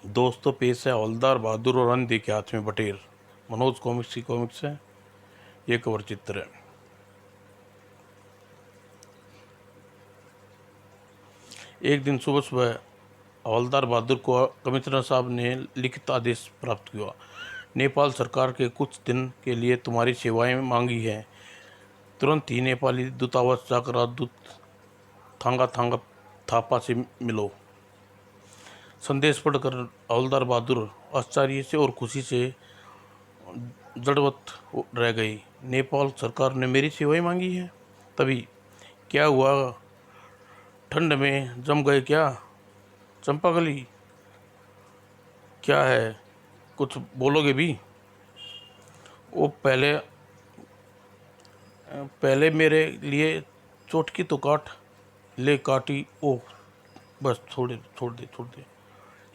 दोस्तों, पेश है हवलदार बहादुर और अंधे के हाथ में बटेर। मनोज कॉमिक्स की कॉमिक्स है। ये कवर चित्र है। एक दिन सुबह सुबह हवलदार बहादुर को कमिश्नर साहब ने लिखित आदेश प्राप्त हुआ। नेपाल सरकार के कुछ दिन के लिए तुम्हारी सेवाएं मांगी हैं। तुरंत ही नेपाली दूतावास जाकर राजदूत थांगा थांगा थापा से मिलो। संदेश पढ़कर हवलदार बहादुर आश्चर्य से और खुशी से जड़वत रह गई। नेपाल सरकार ने मेरी सेवाएं मांगी है? तभी क्या हुआ? ठंड में जम गए क्या? चंपाकली क्या है? कुछ बोलोगे भी? वो पहले पहले मेरे लिए चोटकी तो काट ले। काटी। ओ बस छोड़ दे छोड़ दे छोड़ दे।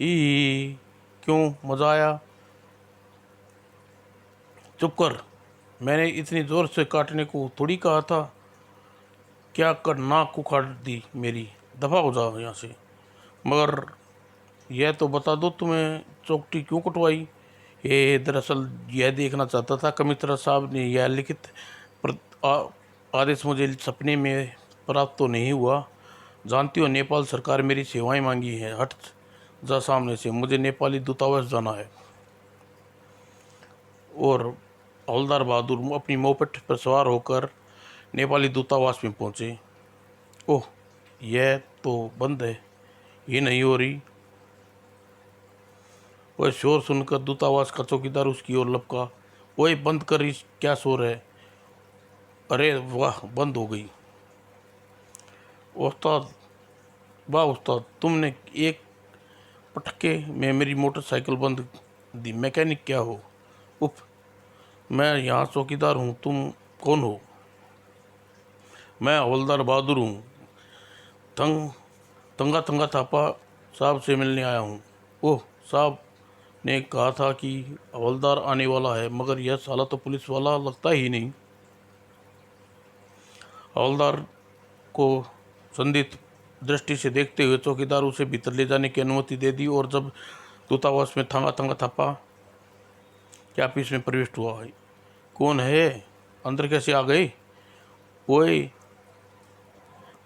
ई क्यों? मजा आया? चुप कर। मैंने इतनी जोर से काटने को थोड़ी कहा था। क्या कर नाक उखाड़ दी मेरी। दफा हो जाओ यहाँ से। मगर यह तो बता दो, तुम्हें चौकटी क्यों कटवाई? ये दरअसल यह देखना चाहता था कमिश्नर साहब ने यह लिखित आदेश मुझे सपने में प्राप्त तो नहीं हुआ। जानती हो, नेपाल सरकार मेरी सेवाएं मांगी है। हट जा सामने से। मुझे नेपाली दूतावास जाना है। और हवलदार बहादुर अपनी मोपेट पर सवार होकर नेपाली दूतावास में पहुंचे। ओह, यह तो बंद है। ये नहीं हो रही। वह शोर सुनकर दूतावास का चौकीदार उसकी ओर लपका। ओए, बंद कर। इस क्या शोर है? अरे वाह, बंद हो गई। उस्ताद, वाह उस्ताद, तुमने एक पटके में मेरी मोटरसाइकिल बंद दी। मैकेनिक क्या हो? उफ, मैं यहाँ चौकीदार हूँ। तुम कौन हो? मैं हवलदार बहादुर हूँ। तंगा तंगा थापा साहब से मिलने आया हूँ। ओह, साहब ने कहा था कि हवलदार आने वाला है, मगर यह साला तो पुलिस वाला लगता ही नहीं। हवलदार को संदिग्ध दृष्टि से देखते हुए चौकीदार उसे भीतर ले जाने की अनुमति दे दी। और जब दूतावास में थांगा थांगा थापा के ऑफिस में प्रविष्ट हुआ। कौन है? अंदर कैसे आ गए? ओए,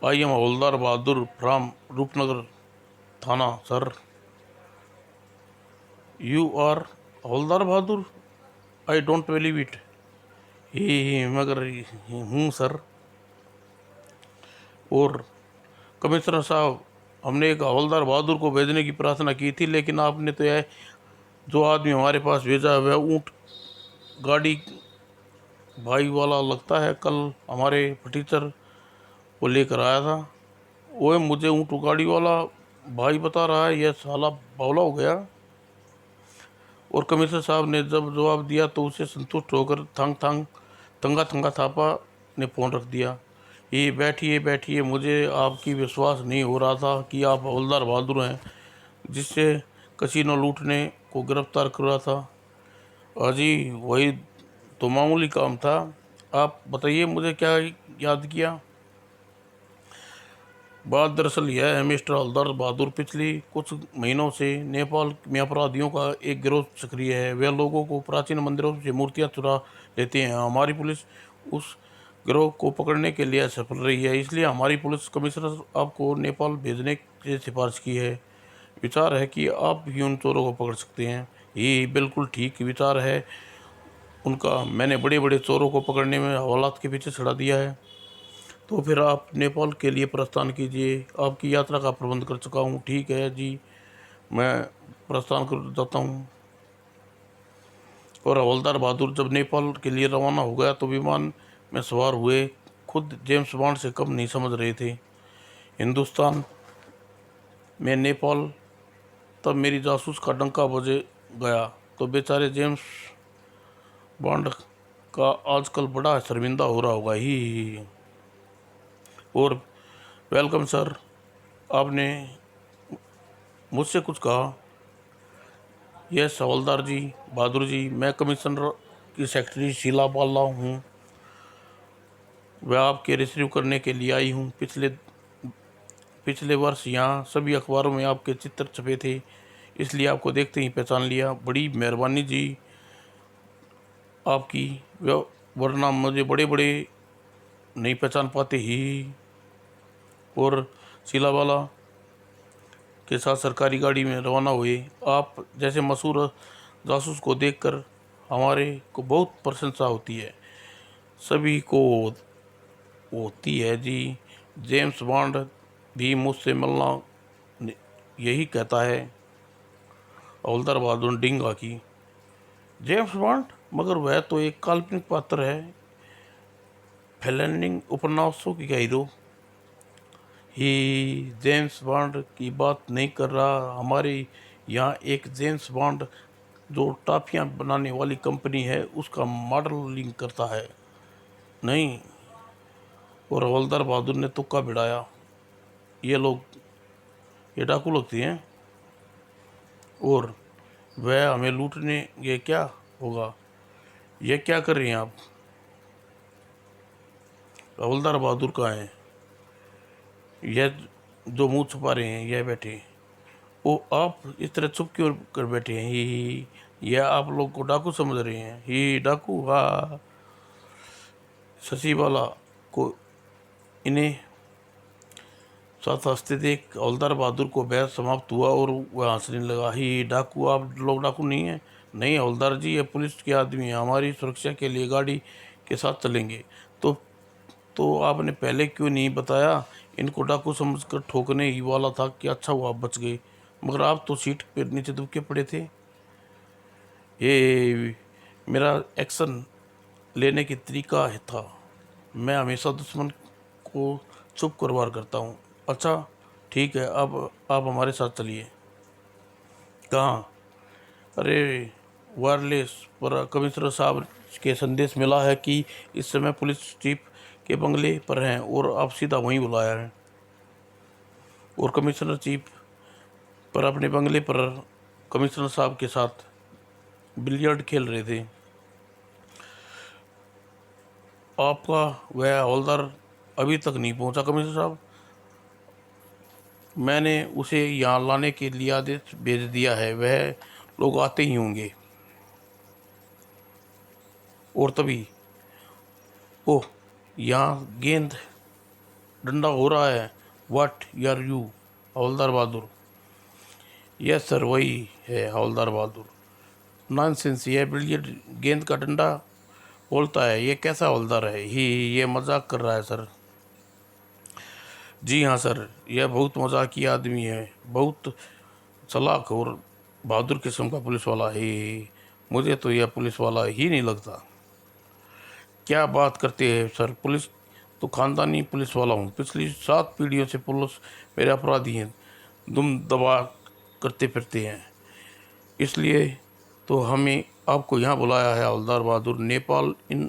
I am havaldar Bahadur from Rupnagar thana sir. You are havaldar Bahadur? I don't believe it. ही मगर हूँ सर। और कमिश्नर साहब, हमने एक हवलदार बहादुर को भेजने की प्रार्थना की थी, लेकिन आपने तो यह जो आदमी हमारे पास भेजा वह ऊँट गाड़ी भाई वाला लगता है। कल हमारे फटीचर को लेकर आया था। ओए, मुझे ऊँट गाड़ी वाला भाई बता रहा है? यह साला बावला हो गया। और कमिश्नर साहब ने जब जवाब दिया तो उसे संतुष्ट होकर तंगा थंगा थापा ने फ़ोन रख दिया। ये बैठिए बैठिए। मुझे आपकी विश्वास नहीं हो रहा था कि आप हवलदार बहादुर हैं, जिससे कसीनो लूटने को गिरफ्तार करा था। अजी, वही तो मामूली काम था। आप बताइए, मुझे क्या याद किया? बात दरअसल यह है मिस्टर हवलदार बहादुर, पिछले कुछ महीनों से नेपाल में अपराधियों का एक गिरोह सक्रिय है। वे लोगों को प्राचीन मंदिरों से मूर्तियां चुरा लेते हैं। हमारी पुलिस उस गिरोह को पकड़ने के लिए असफल रही है, इसलिए हमारी पुलिस कमिश्नर आपको नेपाल भेजने की सिफारिश की है। विचार है कि आप ही उन चोरों को पकड़ सकते हैं। ये बिल्कुल ठीक विचार है उनका। मैंने बड़े बड़े चोरों को पकड़ने में हवालात के पीछे छड़ा दिया है। तो फिर आप नेपाल के लिए प्रस्थान कीजिए। आपकी यात्रा का प्रबंध कर चुका हूँ। ठीक है जी, मैं प्रस्थान कर जाता हूँ। और हवलदार बहादुर जब नेपाल के लिए रवाना हो गया तो विमान में सवार हुए खुद जेम्स बॉन्ड से कम नहीं समझ रहे थे। हिंदुस्तान में नेपाल तब मेरी जासूस का डंका बजे गया तो बेचारे जेम्स बॉन्ड का आजकल बड़ा शर्मिंदा हो रहा होगा ही। और वेलकम सर, आपने मुझसे कुछ कहा? यस हवलदार जी, बहादुर जी, मैं कमिश्नर की सेक्रेटरी शीला बाला हूँ। वह आपके रिसीव करने के लिए आई हूँ। पिछले वर्ष यहाँ सभी अखबारों में आपके चित्र छपे थे। इसलिए आपको देखते ही पहचान लिया। बड़ी मेहरबानी जी आपकी, वरना मुझे बड़े बड़े नहीं पहचान पाते ही। और सिलावाला के साथ सरकारी गाड़ी में रवाना हुए। आप जैसे मशहूर जासूस को देखकर हमारे को बहुत प्रशंसा होती है, सभी को होती है जी। जेम्स बॉन्ड भी मुझसे मिलना यही कहता है। हवलदार बहादुर डिंगा की। जेम्स बॉन्ड, मगर वह तो एक काल्पनिक पात्र है, फेलेनिंग उपन्यासों की हीरो ही जेम्स बॉन्ड की बात नहीं कर रहा। हमारे यहाँ एक जेम्स बॉन्ड जो टॉफियाँ बनाने वाली कंपनी है उसका मॉडलिंग करता है। नहीं, और हवलदार बहादुर ने तुक्का भिड़ाया, ये लोग ये डाकू लगती हैं और वह हमें लूटने ये क्या होगा, ये क्या कर रही हैं आप? हवलदार बहादुर कहाँ हैं? यह जो मुंह छुपा रहे हैं यह बैठे। ओ, आप इस तरह चुप क्यों कर बैठे हैं? ही यह आप लोग को डाकू समझ रहे हैं? ही डाकू? हाँ। शशिबाला को इन्हें साथ हंसते देख हवलदार बहादुर को बहस समाप्त हुआ और वह हंसने लगा। ही डाकू? आप लोग डाकू नहीं हैं? नहीं हवलदार जी, ये पुलिस के आदमी हैं, हमारी सुरक्षा के लिए गाड़ी के साथ चलेंगे। तो आपने पहले क्यों नहीं बताया? इनको डाकू समझकर ठोकने ही वाला था कि अच्छा हुआ आप बच गए, मगर आप तो सीट पे नीचे दुबके पड़े थे। ये मेरा एक्शन लेने की तरीका है था, मैं हमेशा दुश्मन को चुप कर वार करता हूँ। अच्छा ठीक है, अब आप हमारे साथ चलिए। कहाँ? अरे वायरलेस पर कमिश्नर साहब के संदेश मिला है कि इस समय पुलिस चीफ के बंगले पर हैं और आप सीधा वहीं बुलाया है। और कमिश्नर चीफ पर अपने बंगले पर कमिश्नर साहब के साथ बिलियर्ड खेल रहे थे। आपका वह हवलदार अभी तक नहीं पहुंचा कमिश्नर साहब? मैंने उसे यहाँ लाने के लिए आदेश भेज दिया है, वह लोग आते ही होंगे। और तभी ओह, यहाँ गेंद डंडा हो रहा है। व्हाट यार you havildar Bahadur? Yes sir, वही है हवलदार बहादुर। नॉनसेंस, यह बिलियर्ड गेंद का डंडा बोलता है, ये कैसा हवलदार है? ही ये मजाक कर रहा है सर। जी हाँ सर, यह बहुत मजाकिया आदमी है, बहुत चालाक और बहादुर किस्म का पुलिस वाला है। मुझे तो यह पुलिस वाला ही नहीं लगता। क्या बात करते हैं सर, पुलिस तो खानदानी पुलिस वाला हूँ, पिछली 7 पीढ़ियों से पुलिस मेरे अपराधी हैं, दुम दबा करते फिरते हैं, इसलिए तो हमें आपको यहाँ बुलाया है हवलदार बहादुर। नेपाल इन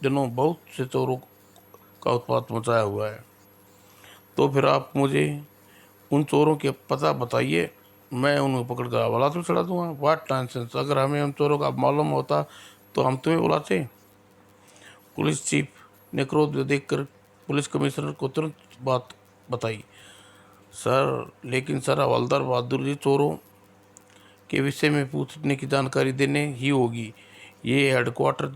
दिनों बहुत से चोरों का उत्पात मचाया हुआ है, तो फिर आप मुझे उन चोरों के पता बताइए, मैं उन्हें पकड़ कर हवाला तो चढ़ा दूंगा। वाट नॉनसेंस, अगर हमें उन चोरों का मालूम होता तो हम तुम्हें बुलाते? पुलिस चीफ ने क्रोध में देखकर पुलिस कमिश्नर को तुरंत बात बताई। सर लेकिन सर, हवलदार बहादुर जी, चोरों के विषय में पूछने की जानकारी देने ही होगी। ये हेडक्वार्टर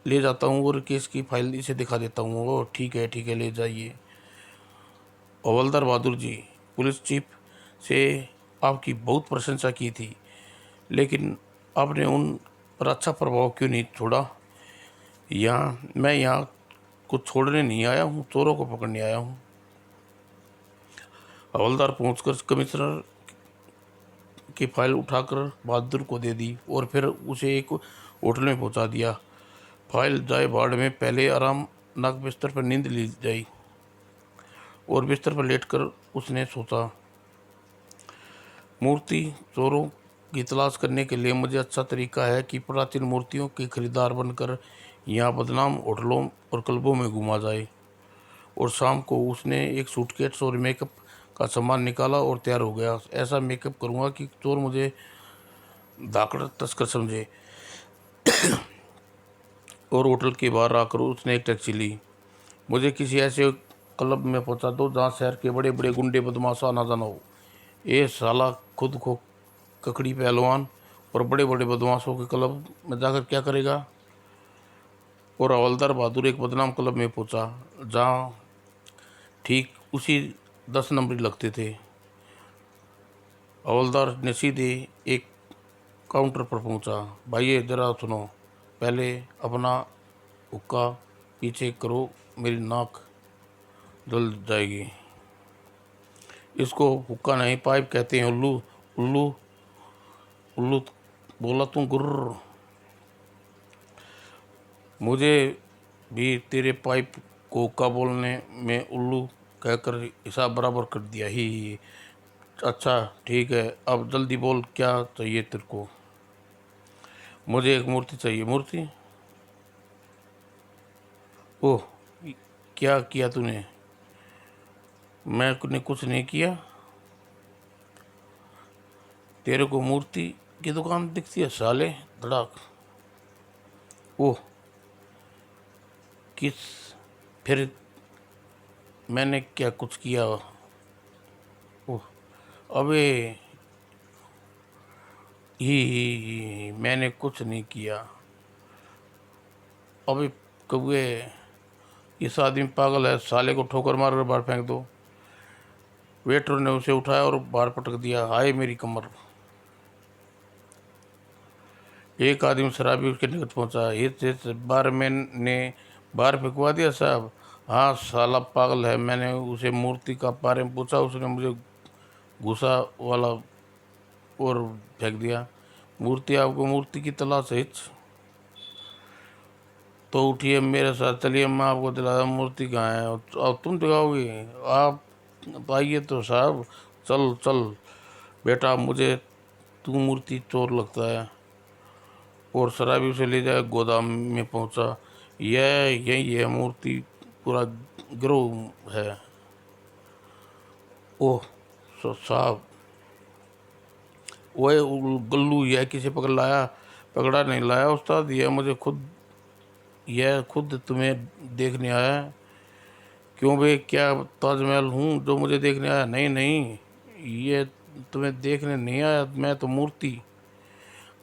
ले जाता हूँ और केस की फाइल इसे दिखा देता हूँ। वो ठीक है ले जाइए। हवलदार बहादुर जी, पुलिस चीफ से आपकी बहुत प्रशंसा की थी, लेकिन आपने उन पर अच्छा प्रभाव क्यों नहीं छोड़ा? मैं यहाँ कुछ छोड़ने नहीं आया हूँ, चोरों को पकड़ने आया हूँ। हवलदार पहुंचकर कमिश्नर की फाइल उठाकर बहादुर को दे दी और फिर उसे एक होटल में पहुंचा दिया। फाइल जाए भाड़ में, पहले आराम नाक बिस्तर पर नींद ली जाई और बिस्तर पर लेटकर उसने सोचा, मूर्ति चोरों की तलाश करने के लिए मुझे अच्छा तरीका है कि प्राचीन मूर्तियों के खरीदार बनकर यहाँ बदनाम होटलों और क्लबों में घुमा जाए। और शाम को उसने एक सूटकेस और मेकअप का सामान निकाला और तैयार हो गया। ऐसा मेकअप करूँगा कि चोर मुझे धाकड़ तस्कर समझे। और होटल के बाहर आकर उसने एक टैक्सी ली। मुझे किसी ऐसे क्लब में पहुंचा दो जहाँ शहर के बड़े बड़े गुंडे बदमाश आना जाना हो। ये साला खुद को ककड़ी पहलवान और बड़े बड़े बदमाशों के क्लब में जाकर क्या करेगा। और हवलदार बहादुर एक बदनाम क्लब में पहुंचा, जहाँ ठीक उसी 10 नंबर लगते थे। हवलदार ने सीधे एक काउंटर पर पहुंचा। भाई जरा सुनो, पहले अपना हुक्का पीछे करो, मेरी नाक जल जाएगी। इसको हुक्का नहीं पाइप कहते हैं। उल्लू उल्लू उल्लू बोला, तू गुर्र। मुझे भी तेरे पाइप को हुक्का बोलने में उल्लू कहकर हिसाब बराबर कर दिया। ही अच्छा ठीक है, अब जल्दी बोल, क्या चाहिए तेरे को। मुझे एक मूर्ति चाहिए। मूर्ति? ओह, क्या किया तूने? मैंने कुछ नहीं किया। तेरे को मूर्ति की दुकान दिखती है साले, धड़ाक। ओह, किस? फिर मैंने क्या कुछ किया? ओह, अबे ही मैंने कुछ नहीं किया। अबे कौए, इस आदमी पागल है, साले को ठोकर मार कर बाहर फेंक दो। वेटर ने उसे उठाया और बाहर पटक दिया। हाय मेरी कमर। एक आदमी शराबी उसके निकट पहुंचा। इस बारमैन ने बाहर फेंकवा दिया साहब। हाँ साला पागल है, मैंने उसे मूर्ति का बारे में पूछा, उसने मुझे घुसा वाला और फेंक दिया। मूर्ति? आपको मूर्ति की तलाश है? तो उठिए मेरे साथ, चलिए मैं आपको दिलाता मूर्ति कहाँ है। और तुम दिखाओगे? आप आइए तो साहब, चल चल बेटा, मुझे तू मूर्ति चोर लगता है। और शराबी उसे ले जाए गोदाम में पहुंचा। यही है मूर्ति, पूरा गिरोह है। ओह साहब, वह गल्लू, यह किसे पकड़ लाया? पकड़ा नहीं लाया उस्ताद, यह खुद तुम्हें देखने आया। क्यों बे, क्या ताजमहल हूँ जो मुझे देखने आया? नहीं नहीं, ये तुम्हें देखने नहीं आया, मैं तो मूर्ति।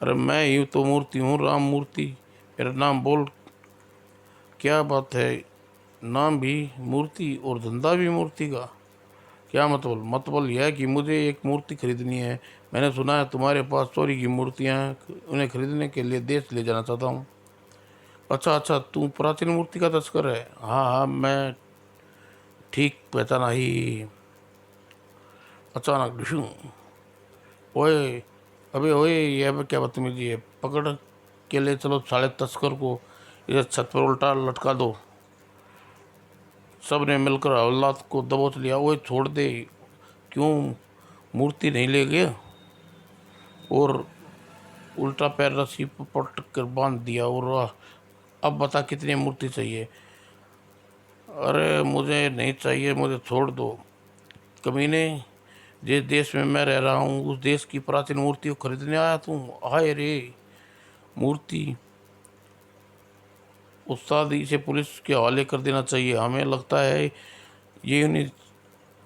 अरे मैं ही तो मूर्ति हूँ, राम मूर्ति। मेरा नाम बोल। क्या बात है, नाम भी मूर्ति और धंधा भी मूर्ति का? क्या मतलब? मतलब यह है कि मुझे एक मूर्ति खरीदनी है। मैंने सुना है तुम्हारे पास चोरी की मूर्तियाँ हैं, उन्हें खरीदने के लिए देश ले जाना चाहता हूँ। अच्छा अच्छा, तू प्राचीन मूर्ति का तस्कर है? हाँ हाँ, मैं ठीक पहचाना ही। अचानक डिशू। ओए, अबे ओए, यह क्या बदतमीजी है? पकड़ के ले चलो साले तस्कर को, इसे छत पर उल्टा लटका दो। सब ने मिलकर हवलदार को दबोच लिया। ओए छोड़ दे। क्यों, मूर्ति नहीं ले गया? और उल्टा पैर रस्सी पर पटक कर बांध दिया। और अब बता कितनी मूर्ति चाहिए? अरे मुझे नहीं चाहिए, मुझे छोड़ दो। कमीने, जिस देश में मैं रह रहा हूँ उस देश की प्राचीन मूर्ति को खरीदने आया तू? हाय रे, मूर्ति? उस्ताद, इसे पुलिस के हवाले कर देना चाहिए, हमें लगता है ये उन्हीं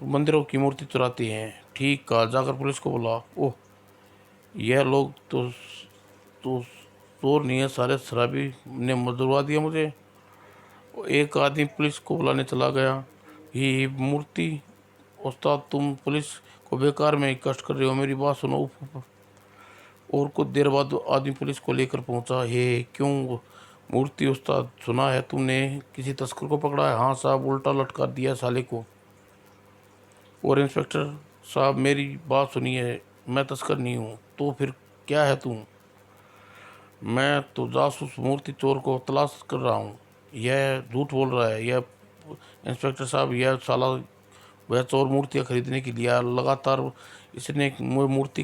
मंदिरों की मूर्ति चुराती हैं। ठीक कहा, जाकर पुलिस को बुला। ओह, यह लोग तो चोर नहीं है, सारे शराबी ने मरवा दिया मुझे। एक आदमी पुलिस को बुलाने चला गया। ये मूर्ति? उस्ताद, तुम पुलिस को बेकार में कष्ट कर रहे हो, मेरी बात सुनो। और कुछ देर बाद आदमी पुलिस को लेकर पहुंचा। हे क्यों? मूर्ति? उस्ताद, सुना है तुमने किसी तस्कर को पकड़ा है? हाँ साहब, उल्टा लटका दिया साले को। और इंस्पेक्टर साहब, मेरी बात सुनिए, मैं तस्कर नहीं हूँ। तो फिर क्या है तू? मैं तो जासूस मूर्ति चोर को तलाश कर रहा हूँ। यह झूठ बोल रहा है। यह इंस्पेक्टर साहब, यह साला वह चोर मूर्तियाँ खरीदने के लिए लगातार इसने मूर्ति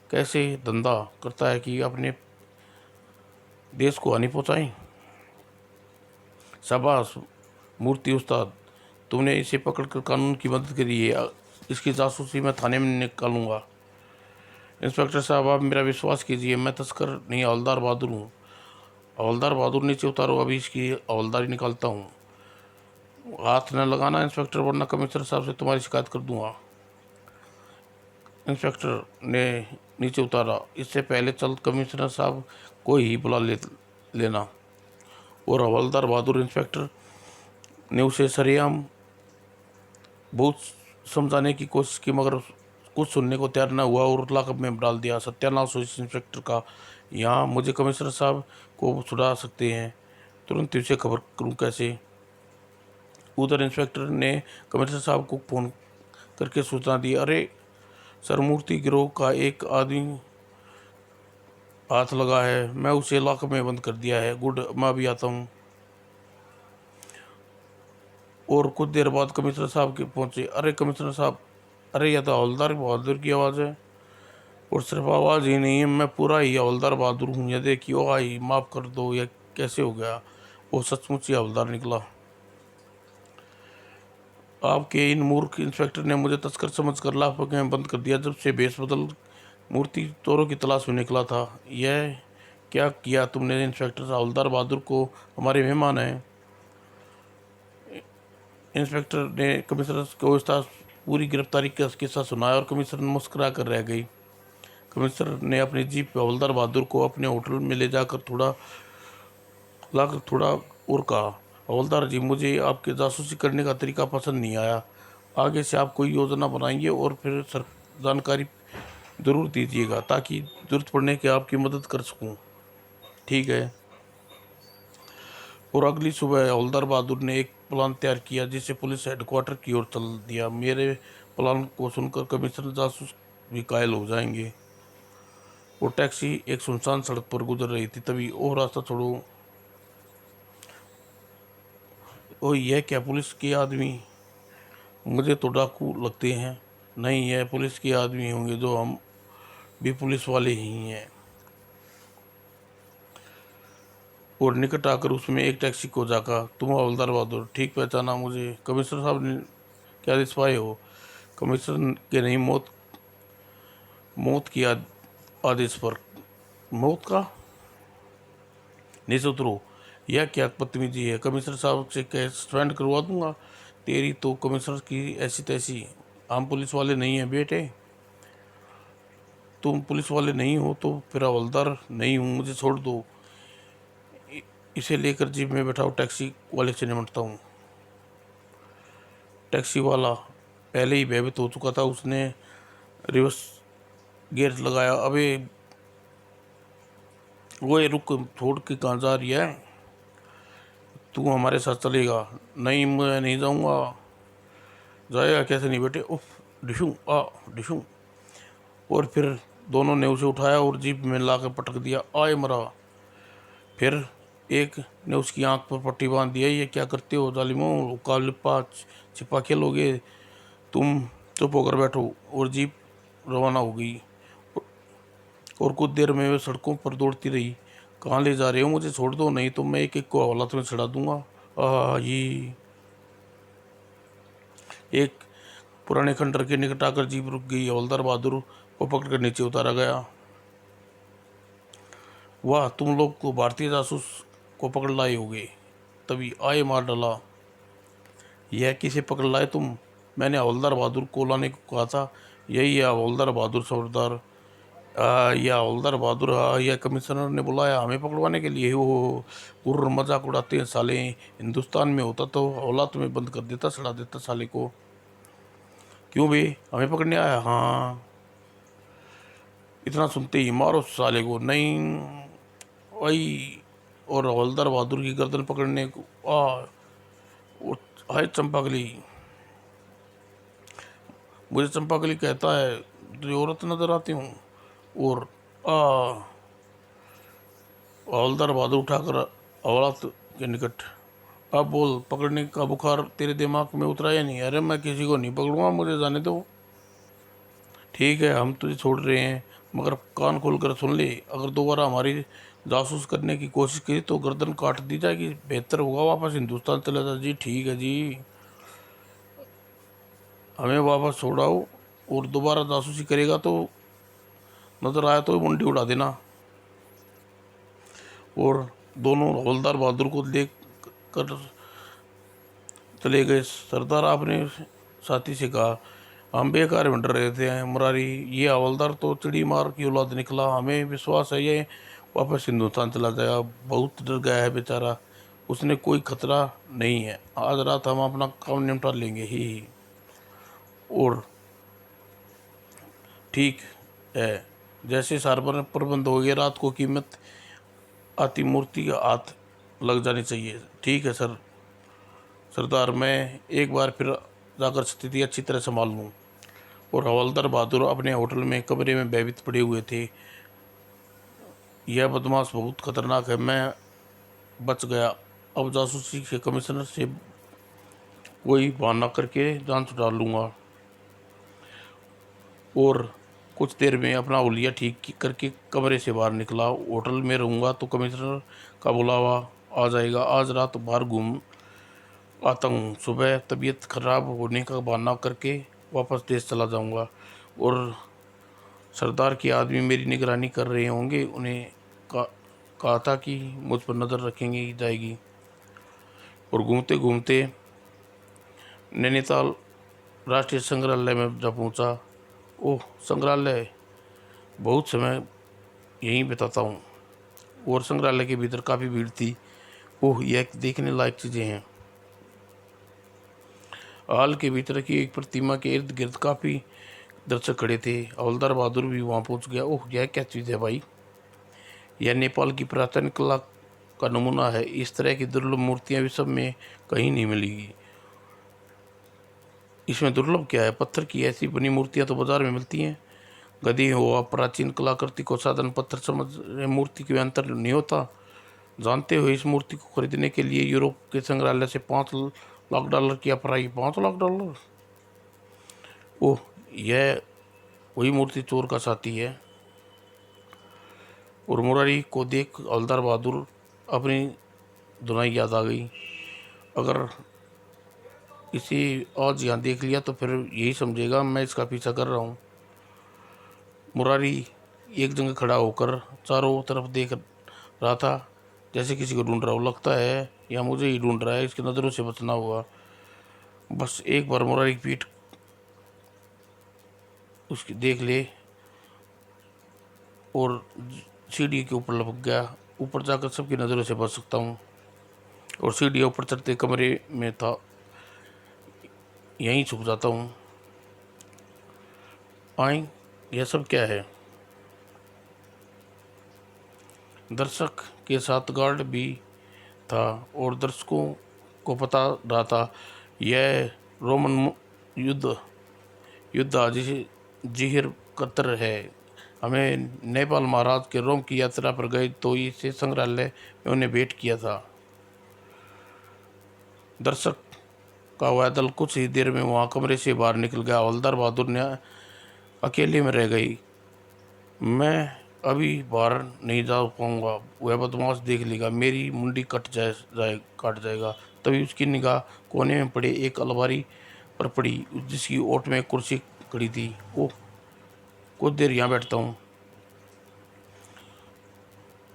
कैसे धंधा करता है कि अपने देश को हानि पहुँचाई। शाबाश मूर्ति उस्ताद, तुमने इसे पकड़कर कानून की मदद करी है। इसकी जासूसी मैं थाने में निकालूंगा। इंस्पेक्टर साहब, आप मेरा विश्वास कीजिए, मैं तस्कर नहीं, हवलदार बहादुर हूँ। हवलदार बहादुर, नीचे उतारो, अभी इसकी हवलदारी निकालता हूँ। हाथ न लगाना इंस्पेक्टर, वरना कमिश्नर साहब से तुम्हारी शिकायत कर दूंगा। इंस्पेक्टर ने नीचे उतारा। इससे पहले चल कमिश्नर साहब को ही बुला लेना। और हवलदार बहादुर इंस्पेक्टर ने उसे सरेआम बहुत समझाने की कोशिश की, मगर कुछ सुनने को तैयार न हुआ और लॉकअप में डाल दिया। सत्यानाश हुआ इस इंस्पेक्टर का। यहाँ मुझे कमिश्नर साहब को छुड़ा सकते हैं, तुरंत उसे खबर करूँ कैसे? उधर इंस्पेक्टर ने कमिश्नर साहब को फ़ोन करके सूचना दी। अरे सर, मूर्ति गिरोह का एक आदमी हाथ लगा है, मैं उसे लॉकअप में बंद कर दिया है। गुड, मैं अभी आता हूँ। और कुछ देर बाद कमिश्नर साहब के पहुँचे। अरे कमिश्नर साहब, अरे यह तो हवलदार बहादुर की आवाज़ है। और सिर्फ आवाज़ ही नहीं है, मैं पूरा ही हवलदार बहादुर हूँ। यह देखिए, ओ भाई माफ़ कर दो, यह कैसे हो गया? वो सचमुच ही हवलदार निकला। आपके इन मूर्ख इंस्पेक्टर ने मुझे तस्कर समझकर लॉकअप में बंद कर दिया। जब से भेष बदल मूर्ति चोरों की तलाश में निकला था। यह क्या किया तुमने इंस्पेक्टर? हवलदार बहादुर को हमारे मेहमान हैं। इंस्पेक्टर ने कमिश्नर को विस्तार पूरी गिरफ्तारी का किस्सा सुनाया और कमिश्नर मुस्कुरा कर रह गई। कमिश्नर ने अपनी जीप हवलदार बहादुर को अपने होटल में ले जाकर थोड़ा और कहा, हवलदार जी, मुझे आपके जासूसी करने का तरीका पसंद नहीं आया। आगे से आप कोई योजना बनाइए और फिर जानकारी ज़रूर दीजिएगा, ताकि ज़रूरत पड़ने की आपकी मदद कर सकूं। ठीक है। और अगली सुबह हवलदार बहादुर ने एक प्लान तैयार किया, जिसे पुलिस हेडक्वार्टर की ओर चल दिया। मेरे प्लान को सुनकर कमिश्नर जासूस भी कायल हो जाएंगे। वो टैक्सी एक सुनसान सड़क पर गुजर रही थी। तभी, ओ रास्ता छोड़ो, ओ यह क्या पुलिस के आदमी? मुझे तो डाकू लगते हैं। नहीं, यह पुलिस के आदमी होंगे, जो हम भी पुलिस वाले ही हैं। और निकट आकर उसमें एक टैक्सी को झाँका। तुम हवलदार बहादुर, ठीक पहचाना मुझे? कमिश्नर साहब ने क्या आदेश पाए हो? कमिश्नर के नहीं, मौत की आदेश पर। मौत का? नीचे उतरो। यह क्या बदतमीजी है? कमिश्नर साहब से कह सस्पेंड करवा दूंगा। तेरी तो कमिश्नर की ऐसी तैसी। हम पुलिस वाले नहीं हैं बेटे। तुम पुलिस वाले नहीं हो तो फिर हवलदार नहीं हूँ, मुझे छोड़ दो। इसे लेकर जीप में बैठाओ, टैक्सी वाले से निपटता हूँ। टैक्सी वाला पहले ही भयभीत हो चुका था। उसने रिवर्स गियर लगाया। अबे वो रुक, छोड़ के कहाँ जा रही है? तू हमारे साथ चलेगा? नहीं, मैं नहीं जाऊँगा। जाएगा कैसे नहीं बेटे? उफ, डिशू आ डिशू। और फिर दोनों ने उसे उठाया और जीप में लाकर पटक दिया। आए मरा। फिर एक ने उसकी आंख पर पट्टी बांध दी। ये क्या करते हो जालिमो? कालिपा छिपा खेलोगे? तुम चुप होकर बैठो। और जीप रवाना हो गई। और कुछ देर में वे सड़कों पर दौड़ती रही। कहाँ ले जा रहे हो? मुझे छोड़ दो, नहीं तो मैं एक एक को हवालात में चढ़ा दूंगा। ये एक पुराने खंडर के निकट आकर जीप रुक गई। हवलदार बहादुर को पकड़कर नीचे उतारा गया। वाह, तुम लोग को भारतीय जासूस को पकड़ लाए होगे, तभी आए मार डाला। यह किसे पकड़ लाए तुम? मैंने हवलदार बहादुर को लाने को कहा था। यही है हवलदार बहादुर सरदार। यह हवलदार बहादुर, यह कमिश्नर ने बुलाया हमें पकड़वाने के लिए। हो गुर्र मजाक उड़ाते हैं साले। हिंदुस्तान में होता तो औलाद में बंद कर देता, सड़ा देता साले को। क्यों बे, हमें पकड़ने आया? हाँ, इतना सुनते ही मारो साले को। नहीं वही। और हवलदार बहादुर की गर्दन पकड़ने को हाय चंपाकली। मुझे चंपाकली कहता है, तुझे औरत नजर आती हूँ। और हवलदार बहादुर उठाकर औलाद के निकट। अब बोल, पकड़ने का बुखार तेरे दिमाग में उतरा या नहीं? अरे मैं किसी को नहीं पकड़ूंगा, मुझे जाने दो। ठीक है, हम तुझे छोड़ रहे हैं, मगर कान खोलकर सुन ले, अगर दोबारा हमारी जासूस करने की कोशिश की तो गर्दन काट दी जाएगी। बेहतर होगा वापस हिंदुस्तान चला जा। जी ठीक है जी, हमें वापस छोड़ाओ। और दोबारा जासूसी करेगा तो नजर आया तो मुंडी उड़ा देना। और दोनों हवलदार बहादुर को देख कर चले गए। सरदार, आपने साथी से कहा, हम बेकार में डर रहे थे मुरारी, ये हवलदार तो चिड़ी मार की औलाद निकला, हमें विश्वास है ये वापस हिंदुस्तान चला जाएगा। बहुत डर गया है बेचारा, उसने कोई खतरा नहीं है, आज रात हम अपना काम निपटा लेंगे ही। और ठीक है, जैसे सार्वजनिक प्रबंध हो गया, रात को कीमत आती मूर्ति का हाथ लग जानी चाहिए। ठीक है सर सरदार, मैं एक बार फिर जाकर स्थिति अच्छी तरह संभाल लूँ। और हवलदार बहादुर अपने होटल में कमरे में भयभीत पड़े हुए थे। यह बदमाश बहुत खतरनाक है, मैं बच गया। अब जासूसी के कमिश्नर से कोई बहाना करके जान छुड़ा लूँगा और कुछ देर में अपना हुलिया ठीक करके कमरे से बाहर निकला। होटल में रहूँगा तो कमिश्नर का बुलावा आ जाएगा। आज रात बाहर घूम आता हूँ, सुबह तबीयत खराब होने का बहाना करके वापस देश चला जाऊँगा। और सरदार के आदमी मेरी निगरानी कर रहे होंगे, उन्हें कहा था कि मुझ पर नज़र रखेंगी जाएगी। और घूमते घूमते नैनीताल राष्ट्रीय संग्रहालय में जब पहुंचा, ओह संग्रहालय, बहुत समय यहीं बिताता हूँ। और संग्रहालय के भीतर काफ़ी भीड़ थी। ओह यह देखने लायक चीज़ें हैं। हाल के भीतर की एक प्रतिमा के इर्द गिर्द काफ़ी दर्शक खड़े थे। हवलदार बहादुर भी वहाँ पहुँच गया। ओह यह क्या चीज़ है भाई, यह नेपाल की प्राचीन कला का नमूना है। इस तरह की दुर्लभ मूर्तियाँ विश्व में कहीं नहीं मिलेगी। इसमें दुर्लभ क्या है, पत्थर की ऐसी बनी मूर्तियाँ तो बाजार में मिलती हैं। गधी हो, आप प्राचीन कलाकृति को साधन पत्थर समझ मूर्ति के अंतर नहीं होता। जानते हो इस मूर्ति को खरीदने के लिए यूरोप के संग्रहालय से $5 लाख की अप्राई। $5 लाख। ओह यह वही मूर्ति चोर का साथी है। और मुरारी को देख हवलदार बहादुर अपनी धुनाई याद आ गई। अगर इसे आज यहाँ देख लिया तो फिर यही समझेगा मैं इसका पीछा कर रहा हूँ। मुरारी एक जगह खड़ा होकर चारों तरफ देख रहा था, जैसे किसी को ढूंढ रहा हो। लगता है या मुझे ही ढूंढ रहा है, इसकी नज़रों से बचना हुआ। बस एक बार मुरारी की पीठ उसकी देख ले और सीढ़ी के ऊपर लपक गया। ऊपर जाकर सबकी नज़रों से बच सकता हूँ। और सीढ़ी ऊपर चढ़ते कमरे में था, यहीं छुप जाता हूँ। आई यह सब क्या है। दर्शक के साथ गार्ड भी था और दर्शकों को पता रहा था यह रोमन युद्ध जिहिर कतर है। हमें नेपाल महाराज के रोम की यात्रा पर गए तो इसे संग्रहालय में उन्हें भेंट किया था। दर्शक का वह दल कुछ ही देर में वहाँ कमरे से बाहर निकल गया। हवलदार बहादुर ने अकेले में रह गई। मैं अभी बाहर नहीं जा पाऊँगा, वह बदमाश देख लेगा, मेरी मुंडी काट जाएगा। तभी उसकी निगाह कोने में पड़े एक अलमारी पर पड़ी, जिसकी ओट में कुर्सी खड़ी थी। ओह कुछ देर यहाँ बैठता हूँ।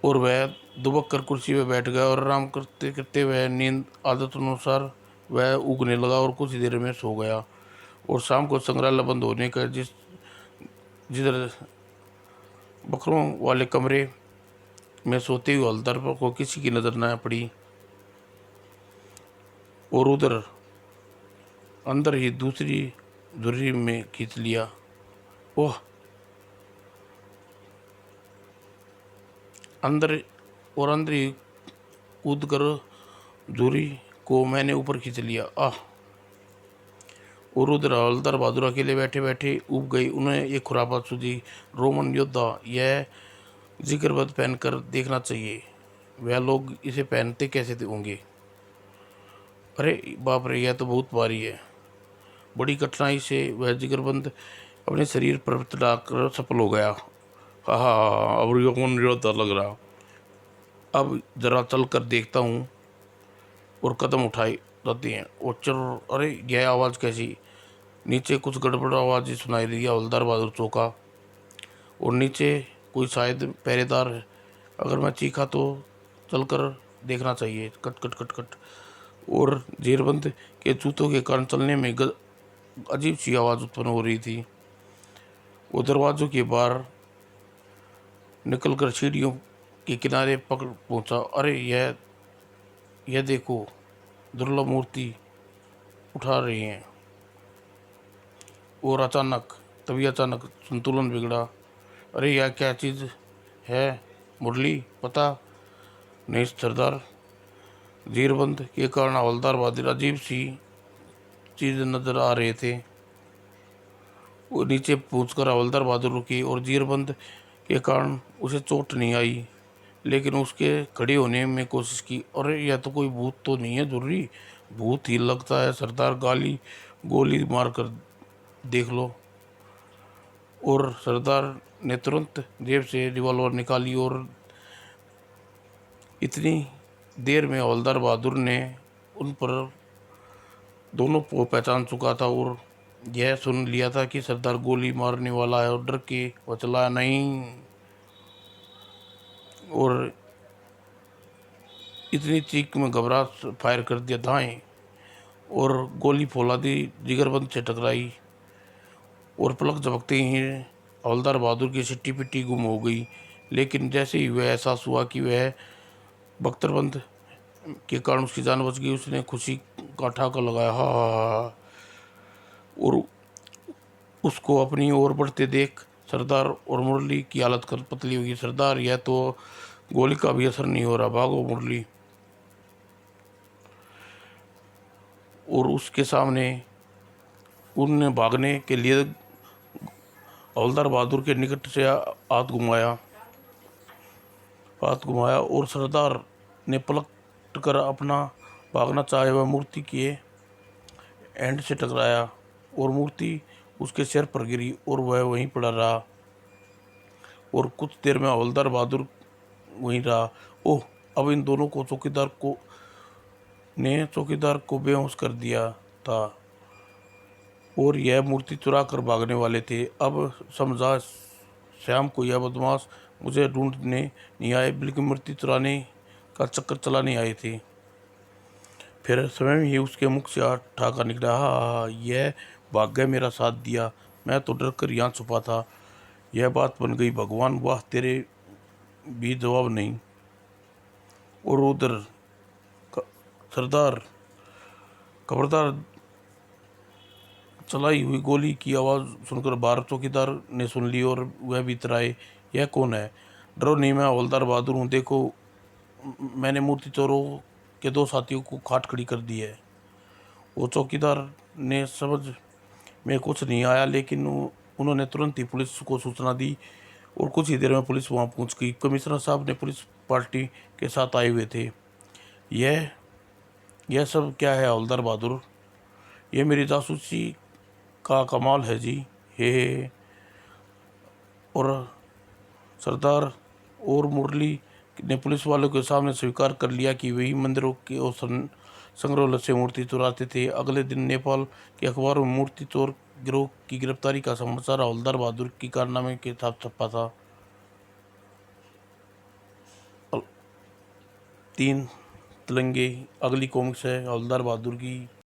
और वह दुबक कर कुर्सी पर बैठ गया और आराम करते करते वह नींद आदत अनुसार वह उगने लगा और कुछ देर में सो गया। और शाम को संग्रहालय बंद होने का जिधर बकरों वाले कमरे में सोते हुए हवलदार को किसी की नज़र न पड़ी। और उधर अंदर ही दूसरी धुर्री में खींच लिया। ओह अंदर ही कूद कर धुरी को मैंने ऊपर खींच लिया। आह। और उधर हवलदार बहादुर अकेले बैठे बैठे उब गई। उन्हें एक खुरापात सूझी, रोमन योद्धा, यह जिगरबंद पहनकर देखना चाहिए। वह लोग इसे पहनते कैसे होंगे। अरे बाप रे, यह तो बहुत भारी है। बड़ी कठिनाई से वह जिगरबंद अपने शरीर पर चढ़ाकर सफल हो गया। हाँ अब ये कौन योद्धा लग रहा। अब जरा चल कर देखता हूँ। और कदम उठाए जाते हैं। और चल, अरे यह आवाज़ कैसी। नीचे कुछ गड़बड़ आवाज़ सुनाई दी। हवलदार बहादुर चौंका और नीचे कोई शायद पहरेदार है। अगर मैं चीखा तो चलकर देखना चाहिए। Cut cut cut cut. और जेरबंद के जूतों के कारण चलने में अजीब सी आवाज़ उत्पन्न हो रही थी। वो दरवाज़ों के बाहर निकलकर सीढ़ियों के किनारे पकड़ पहुंचा। अरे यह देखो, दुर्लभ मूर्ति उठा रहे हैं। और तभी अचानक संतुलन बिगड़ा। अरे यह क्या चीज़ है मुरली? पता नहीं सरदार। जीरबंद के कारण हवलदार बहादुर अजीब सी चीज़ नजर आ रहे थे। वो नीचे पूछकर हवलदार बहादुर रुकी और जीरबंद के कारण उसे चोट नहीं आई, लेकिन उसके खड़े होने में कोशिश की। अरे यह तो कोई भूत तो नहीं है दुर्री? भूत ही लगता है सरदार, गोली मार कर देख लो। और सरदार ने तुरंत जेब से रिवॉल्वर निकाली और इतनी देर में हवलदार बहादुर ने उन पर दोनों को पहचान चुका था और यह सुन लिया था कि सरदार गोली मारने वाला है और डर के वह चलाया नहीं। और इतनी चीख में घबरा फायर कर दिया दाएं और गोली फौलादी जिगरबंद से टकराई और पलक झपकते ही हवलदार बहादुर की सिट्टी पिट्टी गुम हो गई। लेकिन जैसे ही वह एहसास हुआ कि वह बख्तरबंद के कारण उसकी जान बच गई, उसने खुशी का ठहाका लगाया, हा हा हा। और उसको अपनी ओर बढ़ते देख सरदार और मुरली की हालत कर पतली हुई। सरदार यह तो गोली का भी असर नहीं हो रहा, भागो मुरली। और उसके सामने उनने भागने के लिए हवलदार बहादुर के निकट से हाथ घुमाया और सरदार ने पलट कर अपना भागना चाहे वह मूर्ति के एंड से टकराया और मूर्ति उसके सिर पर गिरी और वह वहीं पड़ा रहा। और कुछ देर में हवलदार बहादुर वहीं रहा। ओह, अब इन दोनों को चौकीदार को बेहोश कर दिया था और यह मूर्ति चुरा कर भागने वाले थे। अब समझा, शाम को यह बदमाश मुझे ढूंढने नहीं आए, बल्कि मूर्ति चुराने का चक्कर चलाने आए थे। फिर स्वयं ही उसके मुख से ठहाका निकला, हा, यह भाग गए, मेरा साथ दिया। मैं तो डर कर यहाँ छुपा था। यह बात बन गई, भगवान वाह, तेरे भी जवाब नहीं। और उधर सरदार खबरदार चलाई हुई गोली की आवाज़ सुनकर बाहर चौकीदार ने सुन ली और वह भी इतराए, यह कौन है? डरो नहीं, मैं हवलदार बहादुर हूँ। देखो, मैंने मूर्ति चोरों के दो साथियों को खाट खड़ी कर दी है। वो चौकीदार ने समझ में कुछ नहीं आया, लेकिन उन्होंने तुरंत ही पुलिस को सूचना दी और कुछ ही देर में पुलिस वहाँ पहुँच गई। कमिश्नर साहब ने पुलिस पार्टी के साथ आए हुए थे। यह सब क्या है हवलदार बहादुर? ये मेरी जासूसी का कमाल है जी, हे। और सरदार और मुरली ने पुलिस वालों के सामने स्वीकार कर लिया कि वही मंदिरों के और संग्रहालय से मूर्ति चुराते थे। अगले दिन नेपाल के अखबारों में मूर्ति चोर गिरोह की गिरफ्तारी का समाचार हवलदार बहादुर की कारनामे के साथ छपा था। 3 तेलंगे। अगली कॉमिक्स है हवलदार बहादुर की।